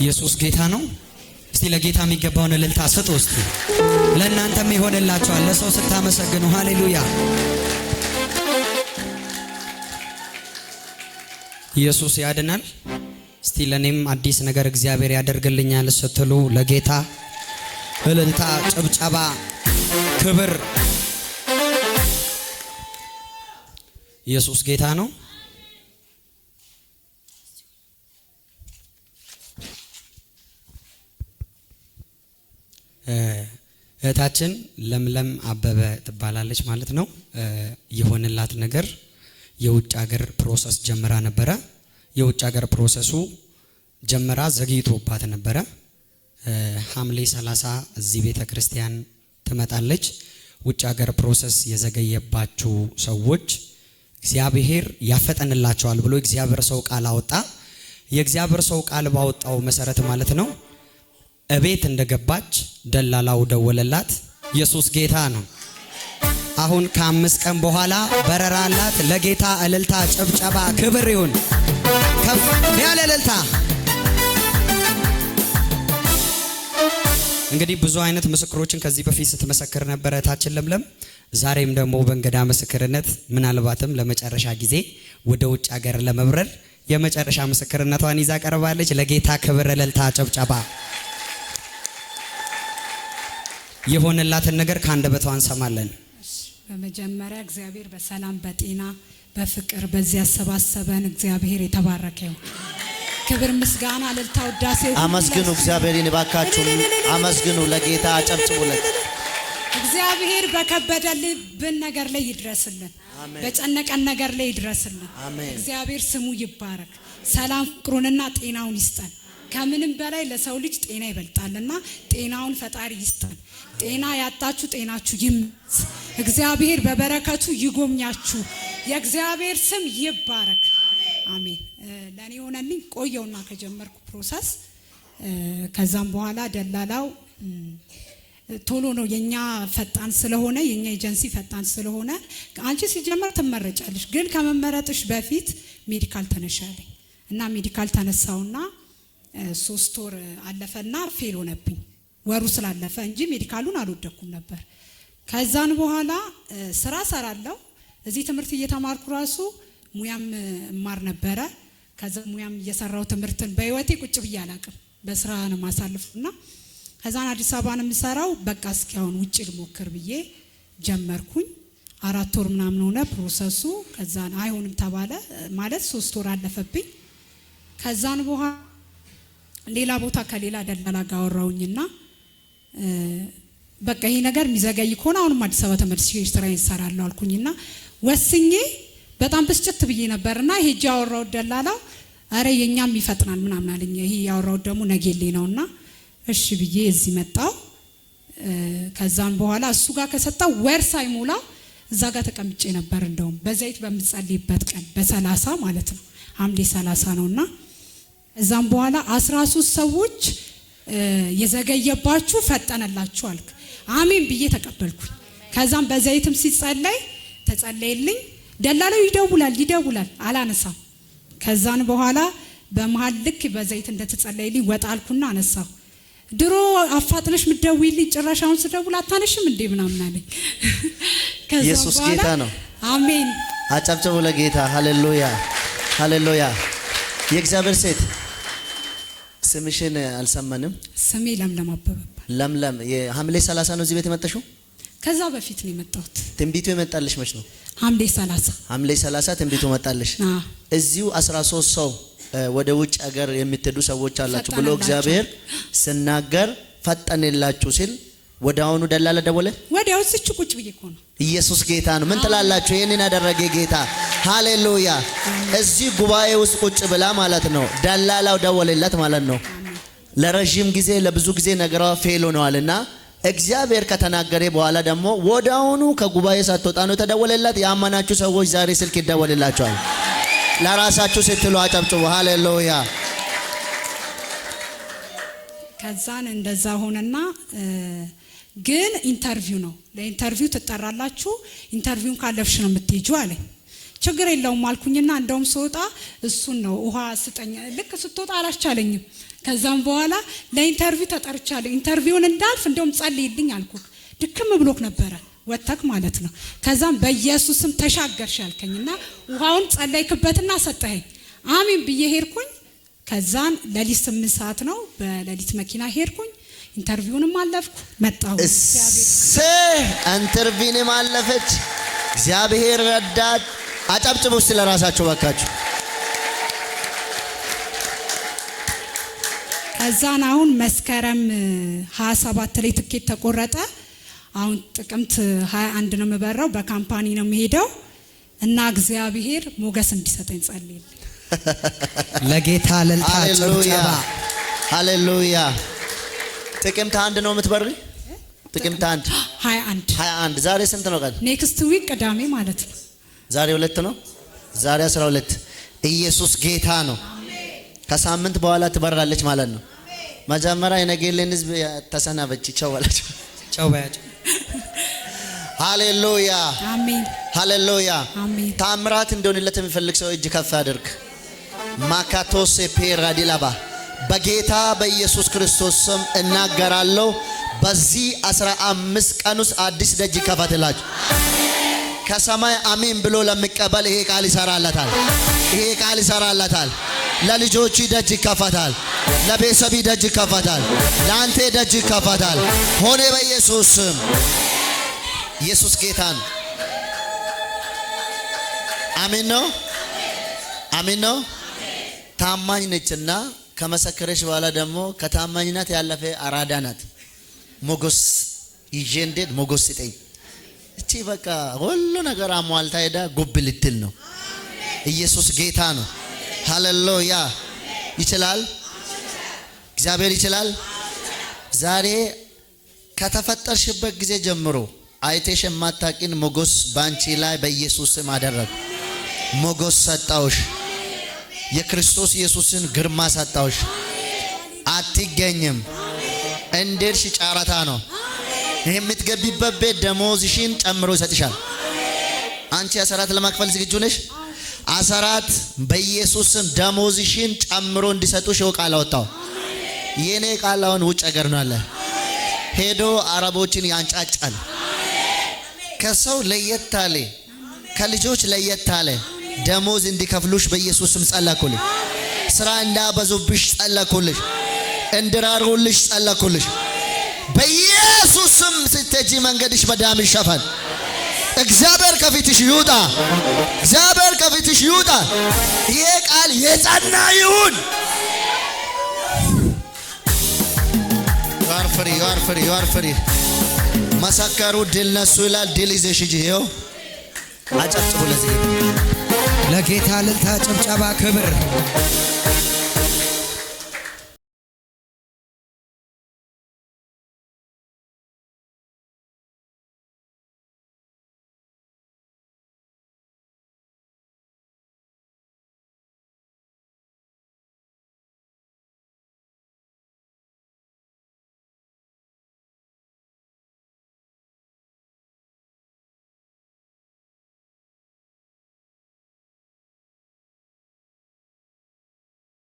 ኢየሱስ ጌታ ነው። እስቲ ለጌታ የሚገባውን እልልታ ስጡ። እስቲ ለእናንተም ይሆንላችኋል ለሰው ስታመሰግኑ። ሃሌሉያ! ኢየሱስ ያድናል። እስቲ ለኔም አዲስ ነገር እግዚአብሔር ያደርግልኛል ስትሉ ለጌታ እልልታ፣ ጭብጨባ፣ ክብር። ኢየሱስ ጌታ ነው። እህታችን ለምለም አበበ ትባላለች ማለት ነው። የሆነላት ነገር የውጭ ሀገር ፕሮሰስ ጀምራ ነበረ። የውጭ ሀገር ፕሮሰሱ ጀምራ ዘግይቶባት ነበረ። ሐምሌ 30 እዚህ ቤተ ክርስቲያን ትመጣለች። ውጭ ሀገር ፕሮሰስ የዘገየባችሁ ሰዎች እግዚአብሔር ያፈጠንላቸዋል ብሎ እግዚአብሔር ሰው ቃል አወጣ። የእግዚአብሔር ሰው ቃል ባወጣው መሰረት ማለት ነው እቤት እንደገባች ደላላው ደወለላት። ኢየሱስ ጌታ ነው። አሁን ከ5 ቀን በኋላ በረራ አላት። ለጌታ እልልታ፣ ጭብጨባ፣ ክብር ይሁን። ከፍ ያለ እልልታ። እንግዲህ ብዙ አይነት ምስክሮችን ከዚህ በፊት ስትመሰክር ነበረ እህታችን ለምለም። ዛሬም ደግሞ በእንግዳ ምስክርነት ምናልባትም ለመጨረሻ ጊዜ ወደ ውጭ ሀገር ለመብረር የመጨረሻ ምስክርነቷን ይዛ ቀርባለች። ለጌታ ክብር፣ እልልታ፣ ጭብጨባ። የሆነላትን ነገር ከአንደበቷ እንሰማለን። በመጀመሪያ እግዚአብሔር በሰላም በጤና በፍቅር በዚህ ያሰባሰበን እግዚአብሔር የተባረከ ይሁን። ክብር፣ ምስጋና፣ እልልታ፣ ውዳሴ አመስግኑ። እግዚአብሔርን ባካችሁ አመስግኑ። ለጌታ አጨብጭቡለት። እግዚአብሔር በከበደልብን ነገር ላይ ይድረስልን። በጨነቀን ነገር ላይ ይድረስልን። እግዚአብሔር ስሙ ይባረክ። ሰላም ፍቅሩንና ጤናውን ይስጠን። ከምንም በላይ ለሰው ልጅ ጤና ይበልጣልና ጤናውን ፈጣሪ ይስጠን። ጤና ያጣችሁ ጤናችሁ ይመለስ። እግዚአብሔር በበረከቱ ይጎብኛችሁ። የእግዚአብሔር ስም ይባረክ። አሜን። ለኔ ሆነልኝ ቆየውና ከጀመርኩ ፕሮሰስ ከዛም በኋላ ደላላው ቶሎ ነው የኛ ፈጣን ስለሆነ የኛ ኤጀንሲ ፈጣን ስለሆነ አንቺ ሲጀመር ትመረጫለሽ፣ ግን ከመመረጥሽ በፊት ሜዲካል ተነሻለኝ እና ሜዲካል ተነሳውና 3 ወር አለፈና ፌል ሆነብኝ። ወሩ ስላለፈ እንጂ ሜዲካሉን አልወደኩም ነበር። ከዛን በኋላ ስራ ሰራለሁ። እዚህ ትምህርት እየተማርኩ ራሱ ሙያም እማር ነበረ። ከዛ ሙያም እየሰራው ትምህርትን በህይወቴ ቁጭ ብዬ አላቅም፣ በስራ ነው ማሳልፍና ከዛን አዲስ አበባ ነው የምሰራው። በቃ እስኪ አሁን ውጭ ልሞክር ብዬ ጀመርኩኝ። 4 ወር ምናምን ሆነ ፕሮሰሱ። ከዛን አይሆንም ተባለ ማለት 3 ወር አለፈብኝ። ከዛን በኋላ ሌላ ቦታ ከሌላ ደላላ ጋር አወራውኝና በቃ ይሄ ነገር የሚዘገይ ከሆነ አሁንም አዲስ አበባ ተመልሼ ስራዬን እሰራለሁ አልኩኝና ወስኜ በጣም ብስጭት ብዬ ነበርና ሄጄ አወራው ደላላው። አረ የኛም ይፈጥናል ምናምን አለኝ። ይሄ ያወራው ደግሞ ነጌሌ ነውና እሺ ብዬ እዚህ መጣው። ከዛን በኋላ እሱ ጋር ከሰጣው ወር ሳይሞላ እዛ ጋር ተቀምጬ ነበር። እንደውም በዘይት በምጸልይበት ቀን በ30 ማለት ነው ሐምሌ 30 ነውና እዛም በኋላ 13 ሰዎች የዘገየባችሁ ፈጠነላችሁ አልክ። አሜን ብዬ ተቀበልኩኝ። ከዛም በዘይትም ሲጸለይ ተጸለይልኝ። ደላላው ይደውላል አላነሳም። ከዛን በኋላ በመሃል ልክ በዘይት እንደተጸለይልኝ ወጣልኩና አነሳው። ድሮ አፋጥነሽ ምትደውይልኝ ጭራሽ አሁን ስደውል አታነሽም እንዴ ምናምን አለኝ። ኢየሱስ ጌታ ነው። አሜን። አጨብጭቡ ለጌታ። ሃሌሉያ ሃሌሉያ። የእግዚአብሔር ሴት ስምሽን አልሰማንም። ስሜ ለምለም አበበ። ለምለም የሐምሌ 30 ነው እዚህ ቤት የመጣሽው? ከዛ በፊት ነው የመጣሁት። ትንቢቱ የመጣልሽ መች ነው? ሐምሌ 30 ሐምሌ 30 ትንቢቱ መጣልሽ። እዚሁ 13 ሰው ወደ ውጭ ሀገር የምትሄዱ ሰዎች አላችሁ ብሎ እግዚአብሔር ስናገር ፈጠነላችሁ ሲል ወዳውኑ ደላላ ደወለ። ወዲያው እዚች ቁጭ ብዬ እኮ ነው። ኢየሱስ ጌታ ነው። ምን ትላላችሁ? ይሄንን ያደረገ ጌታ ሃሌሉያ። እዚህ ጉባኤ ውስጥ ቁጭ ብላ ማለት ነው ደላላው ደወለላት ማለት ነው። ለረጅም ጊዜ ለብዙ ጊዜ ነገሯ ፌል ሆነዋልና እግዚአብሔር ከተናገረ በኋላ ደግሞ ወዳውኑ ከጉባኤ ሳትወጣ ነው ተደወለላት። ያመናችሁ ሰዎች ዛሬ ስልክ ይደወልላችኋል። ለራሳችሁ ስትሉ አጨብጭቡ። ሃሌሉያ። ከዛን እንደዛ ሆነና ግን ኢንተርቪው ነው። ለኢንተርቪው ትጠራላችሁ። ኢንተርቪውን ካለፍሽ ነው የምትሄጂው አለኝ። ችግር የለውም አልኩኝና እንደውም ስወጣ እሱን ነው ውሃ ስጠኝ። ልክ ስትወጣ አላስቻለኝም። ከዛም በኋላ ለኢንተርቪው ተጠርቻለሁ። ኢንተርቪውን እንዳልፍ እንደውም ጸልይልኝ አልኩክ። ድክም ብሎክ ነበረ ወተክ ማለት ነው። ከዛም በኢየሱስም ተሻገርሽ አልከኝና ውሃውን ጸለይክበትና ሰጠኸኝ። አሜን ብዬ ሄድኩኝ። ከዛን ሌሊት 8 ሰዓት ነው በሌሊት መኪና ሄድኩኝ። ኢንተርቪውንም አለፍኩ መጣሁ። ኢንተርቪውንም አለፈች። እግዚአብሔር ረዳት። አጨብጭቡ እስቲ ለራሳችሁ ባካችሁ። ከዛን አሁን መስከረም 27 ላይ ትኬት ተቆረጠ። አሁን ጥቅምት 21 ነው የምበረው። በካምፓኒ ነው የምሄደው እና እግዚአብሔር ሞገስ እንዲሰጠኝ ጸልይልኝ። ለጌታ እልልታ ጭብጨባ። ሃሌሉያ። ጥቅምት 1 ነው የምትበሪ? ጥቅምት 21 ዛሬ ስንት ነው ቀን? ኔክስት ዊክ ቅዳሜ ማለት ነው። ዛሬ 2 ነው። ዛሬ 12። ኢየሱስ ጌታ ነው። ከሳምንት በኋላ ትበራለች ማለት ነው። መጀመሪያ የነገሌን ህዝብ ተሰናበች። ቻው ባላችሁ። ቻው ባያችሁ። ሃሌሉያ አሜን። ሃሌሉያ አሜን። ታምራት እንደሆነለት የሚፈልግ ሰው እጅ ከፍ ያድርግ። ማካቶስ ፔራዲላባ በጌታ በኢየሱስ ክርስቶስ ስም እናገራለሁ። በዚህ 15 ቀን ውስጥ አዲስ ደጅ ይከፈትላችሁ። ከሰማይ አሜን ብሎ ለሚቀበል ይሄ ቃል ይሰራለታል። ይሄ ቃል ይሰራለታል። ለልጆቹ ደጅ ይከፈታል። ለቤተሰብ ደጅ ይከፈታል። ለአንተ ደጅ ይከፈታል። ሆነ በኢየሱስ ስም። ኢየሱስ ጌታ ነው። አሜን ነው። አሜን ነው። ታማኝ ነችና ከመሰከረሽ በኋላ ደግሞ ከታማኝነት ያለፈ አራዳ ናት። ሞገስ ይዤ እንዴት ሞገስ ስጠኝ። እቺ በቃ ሁሉ ነገር አሟልታ ሄዳ ጉብ ልትል ነው። ኢየሱስ ጌታ ነው። ሃሌሉያ። ይችላል። እግዚአብሔር ይችላል። ዛሬ ከተፈጠርሽበት ጊዜ ጀምሮ አይቴሽ የማታውቂን ሞገስ ባንቺ ላይ በኢየሱስ ስም አደረገ። ሞገስ ሰጣውሽ። የክርስቶስ ኢየሱስን ግርማ ሰጣውሽ። አትገኝም። እንደርሽ ጫራታ ነው። የምትገቢበት ቤት ደሞዝሽን ጨምሮ ይሰጥሻል። አንቺ አሰራት ለማክፈል ዝግጁ ነሽ? አሰራት በኢየሱስም ደሞዝሽን ጨምሮ እንዲሰጡሽ ነው ቃል አወጣው። የኔ ቃል አሁን ውጭ ሀገር ነው አለ። ሄዶ አረቦችን ያንጫጫል። ከሰው ለየት አለ፣ ከልጆች ለየት አለ። ደሞዝ እንዲከፍሉሽ በኢየሱስም ጸለኩልሽ። ስራ እንዳበዙብሽ ጸለኩልሽ። እንድራሩልሽ ጸለኩልሽ። በኢየሱስም ስትሄጂ መንገድሽ በደም ይሸፈን። እግዚአብሔር ከፊትሽ ይውጣ። እግዚአብሔር ከፊትሽ ይውጣ። ይሄ ቃል የጸና ይሁን። you are free መሰከሩ። ድል ነሱ ይላል። ድል ይዘሽ ሂጂ። ይኸው አጨብጭቡ ለዚህ ለጌታ እልልታ ጭብጨባ ክብር